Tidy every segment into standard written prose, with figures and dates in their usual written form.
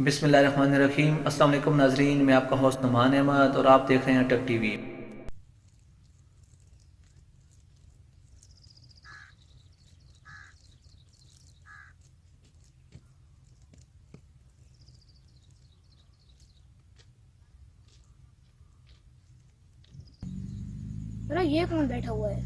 बिस्मिल्लाहिर्रहमानिर्रहीम। अस्सलाम वालेकुम नाजरीन, मैं आपका होस्ट नुमान अहमद और आप देख रहे हैं टक टीवी। अरे ये कौन बैठा हुआ है?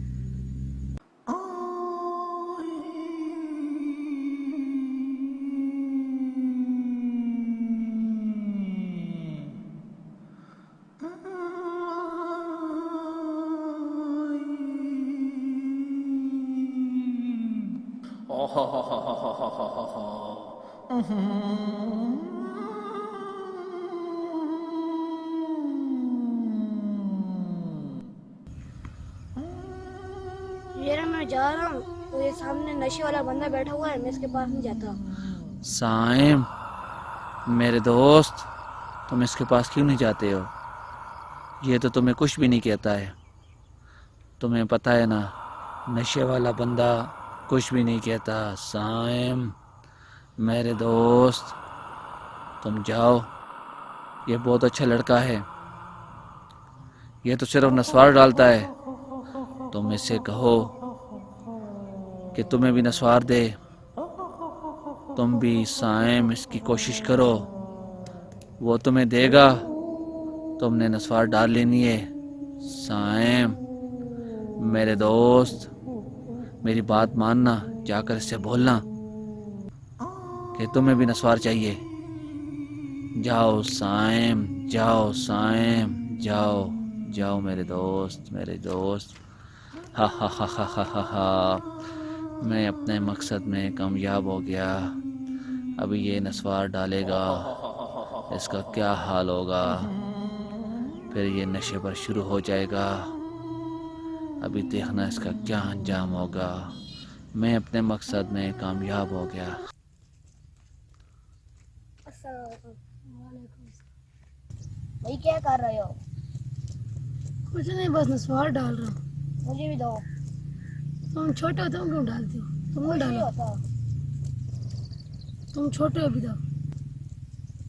ये रहा, मैं जा रहा हूँ तो ये सामने नशे वाला बंदा बैठा हुआ है, मैं इसके पास नहीं जाता। साइम, मेरे दोस्त, तुम इसके पास क्यों नहीं जाते हो? ये तो तुम्हें कुछ भी नहीं कहता है। तुम्हें पता है ना, नशे वाला बंदा कुछ भी नहीं कहता। साइम, मेरे दोस्त, तुम जाओ। ये बहुत अच्छा लड़का है। ये तो सिर्फ नस्वार डालता है। तुम इससे कहो कि तुम्हें भी नस्वार दे। तुम भी साइम इसकी कोशिश करो, वो तुम्हें देगा। तुमने नस्वार डाल लेनी है। साइम, मेरे दोस्त, मेरी बात मानना। जाकर इससे बोलना कि तुम्हें भी नस्वार चाहिए। जाओ साइम, जाओ साइम, जाओ। जाओ मेरे दोस्त, मेरे दोस्त। हा हा हा हा हा हा हा। मैं अपने मकसद में कामयाब हो गया। अभी ये नस्वार डालेगा, इसका क्या हाल होगा। फिर ये नशे पर शुरू हो जाएगा। अभी देखना इसका क्या अंजाम होगा। मैं अपने मकसद में कामयाब हो गया। भाई क्या कर रहे हो? कुछ नहीं, बस नस्वार डाल रहा हूँ। मुझे भी दो। तुम छोटे हो, तुम क्यों डालते हो? तुम मुझे मत नहीं डालो, होता। तुम छोटे हो अभी तक।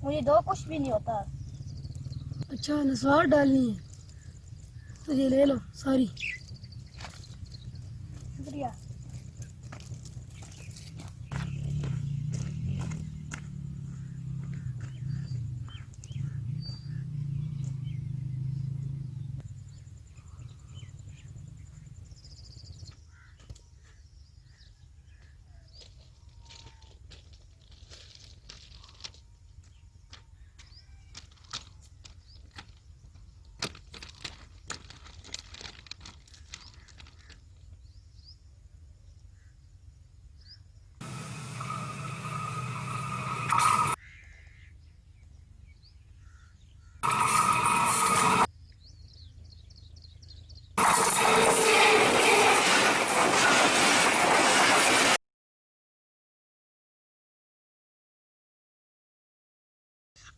मुझे दो, कुछ भी नहीं होता। अच्छा, नस्वार डालनी है तो ये ले लो सारी। शुक्रिया।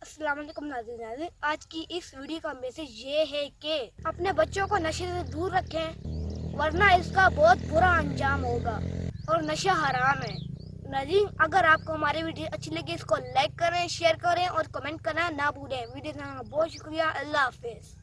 अस्सलाम वालेकुम नाज़रीन, आज की इस वीडियो का मैसेज ये है कि अपने बच्चों को नशे से दूर रखें, वरना इसका बहुत बुरा अंजाम होगा और नशा हराम है। नाज़रीन, अगर आपको हमारी वीडियो अच्छी लगी, इसको लाइक करें, शेयर करें और कमेंट करना ना भूलें। वीडियो देखने का बहुत शुक्रिया। अल्लाह हाफिज़।